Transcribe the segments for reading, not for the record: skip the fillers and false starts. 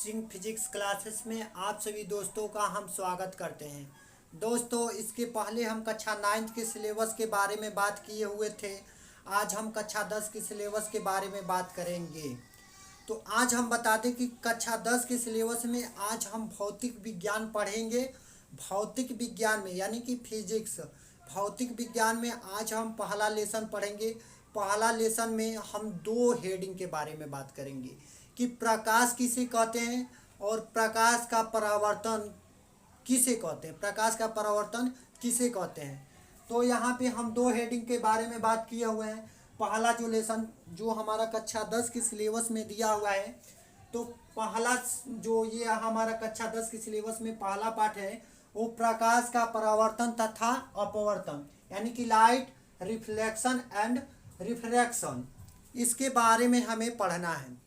Singh physics classes में आप सभी दोस्तों का हम स्वागत करते हैं। दोस्तों, इसके पहले हम कक्षा 9 के सिलेबस के बारे में बात किए हुए थे। आज हम कक्षा 10 के सिलेबस के बारे में बात करेंगे। तो आज हम बता दें कि कक्षा 10 के सिलेबस में आज हम भौतिक विज्ञान पढ़ेंगे। भौतिक विज्ञान में यानी कि फिजिक्स भौतिक विज्ञान में आज हम पहला लेसन पढ़ेंगे। पहला लेसन में हम दो हेडिंग के बारे में बात करेंगे कि प्रकाश किसे कहते हैं और प्रकाश का परावर्तन किसे कहते हैं। प्रकाश का परावर्तन किसे कहते हैं। तो यहाँ पे हम दो हेडिंग के बारे में बात किए हुए हैं। पहला जो लेसन जो हमारा कक्षा 10 के सिलेबस में दिया हुआ है, तो पहला जो ये हमारा कक्षा 10 के सिलेबस में पहला पाठ है वो प्रकाश का परावर्तन तथा अपवर्तन यानी कि लाइट रिफ्लेक्शन एंड रिफ्रैक्शन, इसके बारे में हमें पढ़ना है।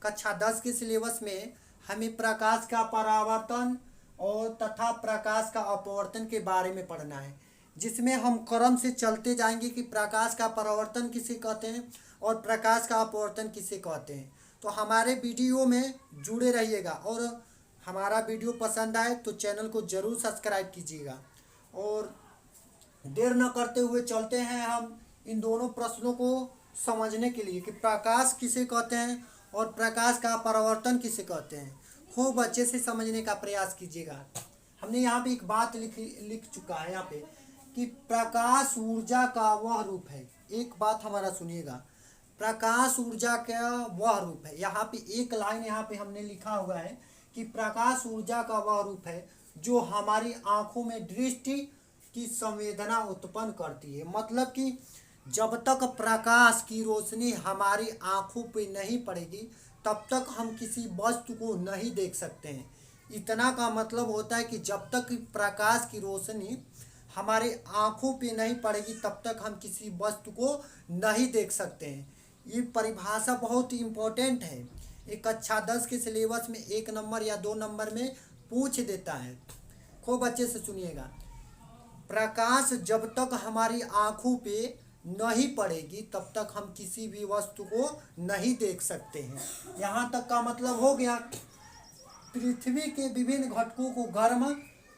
कक्षा 10 के सिलेबस में हमें प्रकाश का परावर्तन और तथा प्रकाश का अपवर्तन के बारे में पढ़ना है, जिसमें हम क्रम से चलते जाएंगे कि प्रकाश का परावर्तन किसे कहते हैं और प्रकाश का अपवर्तन किसे कहते हैं। तो हमारे वीडियो में जुड़े रहिएगा और हमारा वीडियो पसंद आए तो चैनल को ज़रूर सब्सक्राइब कीजिएगा। और देर न करते हुए चलते हैं हम इन दोनों प्रश्नों को समझने के लिए कि प्रकाश किसे कहते हैं और प्रकाश का परावर्तन किसे कहते हैं। खूब अच्छे से समझने का प्रयास कीजिएगा। हमने यहाँ पे एक बात लिख चुका है यहाँ पे कि प्रकाश ऊर्जा का वह रूप है। एक बात हमारा सुनिएगा, प्रकाश ऊर्जा का वह रूप है। यहाँ पे एक लाइन यहाँ पे हमने लिखा हुआ है कि प्रकाश ऊर्जा का वह रूप है जो हमारी आँखों में दृष्टि की संवेदना उत्पन्न करती है। मतलब कि जब तक प्रकाश की रोशनी हमारी आँखों पे नहीं पड़ेगी तब तक हम किसी वस्तु को नहीं देख सकते हैं। इतना का मतलब होता है कि जब तक प्रकाश की रोशनी हमारे आँखों पे नहीं पड़ेगी तब तक हम किसी वस्तु को नहीं देख सकते हैं। ये परिभाषा बहुत ही इम्पोर्टेंट है। एक कक्षा 10 के सिलेबस में 1 नंबर या 2 नंबर में पूछ देता है। खूब अच्छे से सुनिएगा, प्रकाश जब तक हमारी आँखों पे नहीं पड़ेगी तब तक हम किसी भी वस्तु को नहीं देख सकते हैं। यहाँ तक का मतलब हो गया पृथ्वी के विभिन्न घटकों को गर्म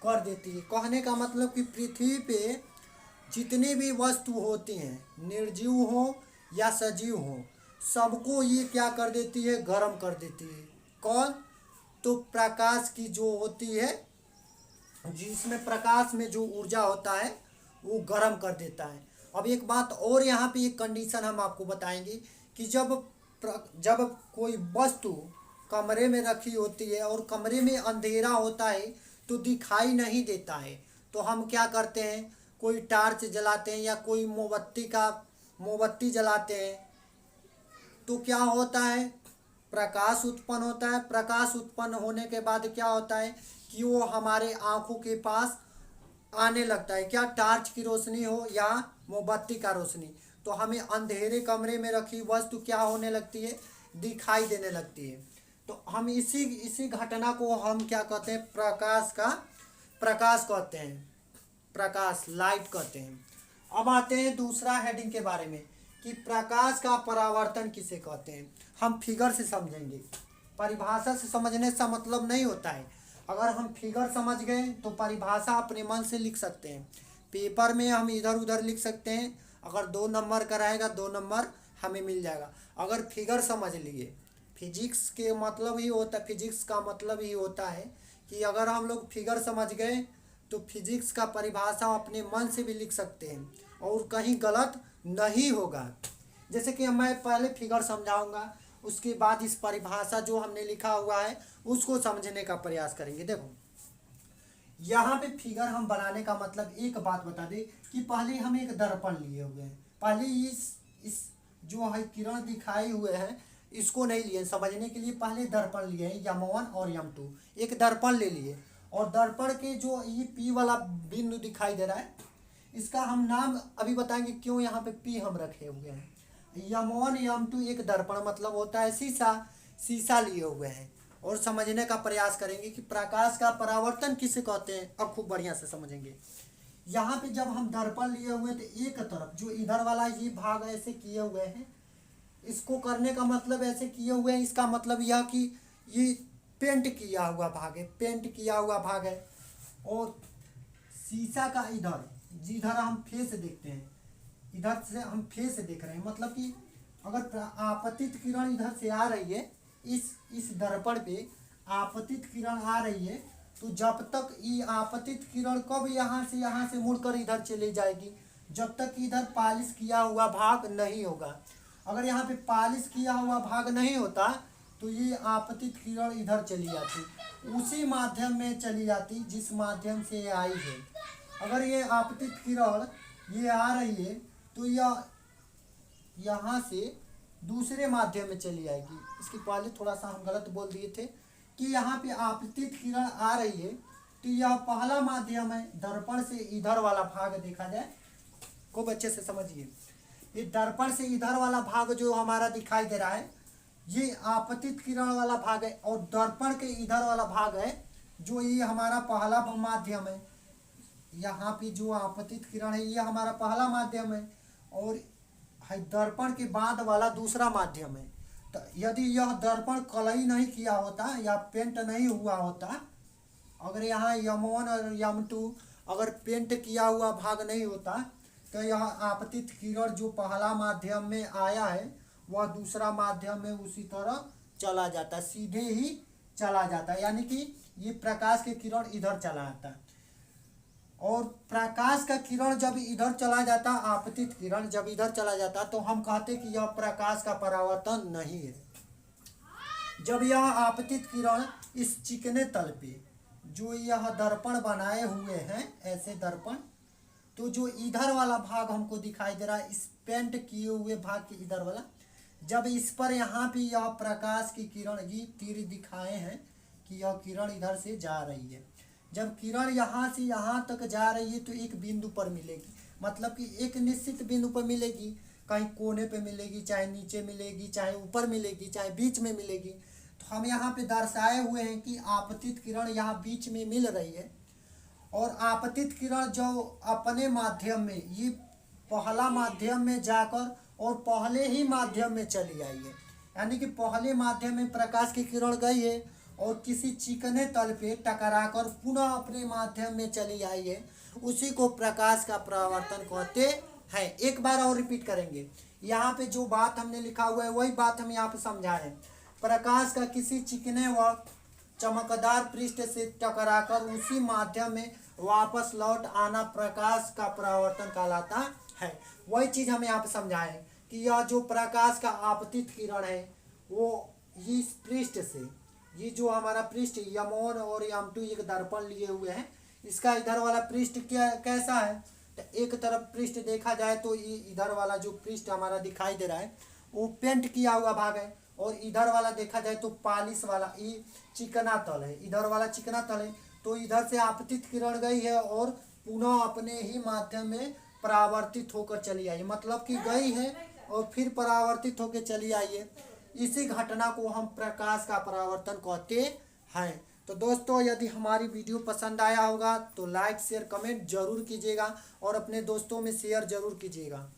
कर देती है। कहने का मतलब कि पृथ्वी पे जितनी भी वस्तु होती हैं, निर्जीव हो या सजीव हो, सबको ये क्या कर देती है, गर्म कर देती है। कौन? तो प्रकाश की जो होती है, जिसमें प्रकाश में जो ऊर्जा होता है वो गर्म कर देता है। अब एक बात और यहाँ पे एक कंडीशन हम आपको बताएंगे कि जब कोई वस्तु कमरे में रखी होती है और कमरे में अंधेरा होता है तो दिखाई नहीं देता है, तो हम क्या करते हैं, कोई टार्च जलाते हैं या कोई मोमबत्ती जलाते हैं तो क्या होता है, प्रकाश उत्पन्न होता है। प्रकाश उत्पन्न होने के बाद क्या होता है कि वो हमारे आँखों के पास आने लगता है। क्या टार्च की रोशनी हो या मोमबत्ती का रोशनी, तो हमें अंधेरे कमरे में रखी वस्तु क्या होने लगती है, दिखाई देने लगती है। तो हम इसी घटना को हम क्या कहते हैं, प्रकाश कहते हैं, प्रकाश लाइट कहते हैं। अब आते हैं दूसरा हेडिंग के बारे में कि प्रकाश का परावर्तन किसे कहते हैं। हम फिगर से समझेंगे, परिभाषा से समझने से मतलब नहीं होता है। अगर हम फिगर समझ गए तो परिभाषा अपने मन से लिख सकते हैं, पेपर में हम इधर उधर लिख सकते हैं। अगर 2 नंबर का रहेगा 2 नंबर हमें मिल जाएगा। अगर फिगर समझ लिए, फिजिक्स का मतलब ही होता है कि अगर हम लोग फिगर समझ गए तो फिजिक्स का परिभाषा अपने मन से भी लिख सकते हैं और कहीं गलत नहीं होगा। जैसे कि मैं पहले फिगर समझाऊंगा, उसके बाद इस परिभाषा जो हमने लिखा हुआ है उसको समझने का प्रयास करेंगे। देखो यहाँ पे फिगर हम बनाने का मतलब एक बात बता दें कि पहले हम एक दर्पण लिए हुए हैं। पहले इस जो है किरण दिखाई हुए हैं इसको नहीं लिए, समझने के लिए पहले दर्पण लिए हैं, M1 और M2 एक दर्पण ले लिए। और दर्पण के जो ये P वाला बिंदु दिखाई दे रहा है इसका हम नाम अभी बताएंगे क्यों यहाँ पे P हम रखे हुए हैं। M1 M2 एक दर्पण मतलब होता है शीशा लिए हुए हैं। और समझने का प्रयास करेंगे कि प्रकाश का परावर्तन किसे कहते हैं। अब खूब बढ़िया से समझेंगे। यहाँ पे जब हम दर्पण लिए हुए तो एक तरफ जो इधर वाला ये भाग ऐसे किए हुए हैं, इसको करने का मतलब ऐसे किए हुए हैं, इसका मतलब यह कि ये पेंट किया हुआ भाग है, पेंट किया हुआ भाग है। और शीशा का इधर जिधर हम फेस देखते हैं, इधर से हम फेस देख रहे हैं, मतलब कि अगर आपतित किरण इधर से आ रही है, इस दर्पण पे आपतित किरण आ रही है, तो जब तक ये आपतित किरण कब यहाँ से मुड़कर इधर चली जाएगी, जब तक इधर पालिश किया हुआ भाग नहीं होगा। अगर यहाँ पे पालिश किया हुआ भाग नहीं होता तो ये आपतित किरण इधर चली जाती, उसी माध्यम में चली जाती जिस माध्यम से ये आई है। अगर ये आपतित किरण ये आ रही है तो यह यहाँ से दूसरे माध्यम में चली आएगी। इसके पहले थोड़ा सा हम गलत बोल दिए थे कि यहाँ पे आपतित किरण आ रही है तो यह पहला माध्यम है। दर्पण से इधर वाला भाग देखा जाए, खूब अच्छे से समझिए, ये दर्पण से इधर वाला भाग जो हमारा दिखाई दे रहा है ये आपतित किरण वाला भाग है, और दर्पण के इधर वाला भाग है जो ये हमारा पहला माध्यम है। यहाँ पे जो आपतित किरण है ये हमारा पहला माध्यम है, और दर्पण के बाद वाला दूसरा माध्यम है। तो यदि यह दर्पण कलई नहीं किया होता या पेंट नहीं हुआ होता, अगर यहाँ यम1 और यम2 अगर पेंट किया हुआ भाग नहीं होता तो यह आपतित किरण जो पहला माध्यम में आया है वह दूसरा माध्यम में उसी तरह चला जाता, सीधे ही चला जाता, यानी कि ये प्रकाश के किरण इधर चला आता। और प्रकाश का किरण जब इधर चला जाता, आपतित किरण जब इधर चला जाता तो हम कहते कि यह प्रकाश का परावर्तन नहीं है। जब यह आपतित किरण इस चिकने तल पे जो यह दर्पण बनाए हुए हैं, ऐसे दर्पण, तो जो इधर वाला भाग हमको दिखाई दे रहा है, इस पेंट किए हुए भाग के इधर वाला, जब इस पर यहाँ पे यह प्रकाश की किरण ये तीर दिखाए हैं कि यह किरण इधर से जा रही है, जब किरण यहाँ से यहाँ तक जा रही है तो एक बिंदु पर मिलेगी, मतलब कि एक निश्चित बिंदु पर मिलेगी, कहीं कोने पे मिलेगी, चाहे नीचे मिलेगी, चाहे ऊपर मिलेगी, चाहे बीच में मिलेगी। तो हम यहाँ पे दर्शाए हुए हैं कि आपतित किरण यहाँ बीच में मिल रही है, और आपतित किरण जो अपने माध्यम में ये पहला माध्यम में जाकर और पहले ही माध्यम में चली आई है, यानी कि पहले माध्यम में प्रकाश की किरण गई है और किसी चिकने तल पे टकराकर पुनः अपने माध्यम में चली आई है, उसी को प्रकाश का परावर्तन कहते हैं। एक बार और रिपीट करेंगे, यहाँ पे जो बात हमने लिखा हुआ है वही बात हम यहाँ पे समझाएं। प्रकाश का किसी चिकने व चमकदार पृष्ठ से टकराकर उसी माध्यम में वापस लौट आना प्रकाश का परावर्तन कहलाता है। वही चीज़ हम यहाँ पे समझाएं कि यह जो प्रकाश का आपतित किरण है वो इस पृष्ठ से, ये जो हमारा पृष्ठ यम1 और यम2 एक दर्पण लिए हुए हैं, इसका इधर वाला पृष्ठ क्या कैसा है, तो एक तरफ पृष्ठ देखा जाए तो ये इधर वाला जो पृष्ठ हमारा दिखाई दे रहा है वो पेंट किया हुआ भाग है, और इधर वाला देखा जाए तो पालिश वाला ये चिकना तल है, इधर वाला चिकना तल है। तो इधर से आपतित किरण गई है और पुनः अपने ही माध्यम में परावर्तित होकर चली आई, मतलब कि गई है और फिर परावर्तित होकर चली आई है। इसी घटना को हम प्रकाश का परावर्तन कहते हैं। तो दोस्तों, यदि हमारी वीडियो पसंद आया होगा तो लाइक शेयर कमेंट जरूर कीजिएगा और अपने दोस्तों में शेयर जरूर कीजिएगा।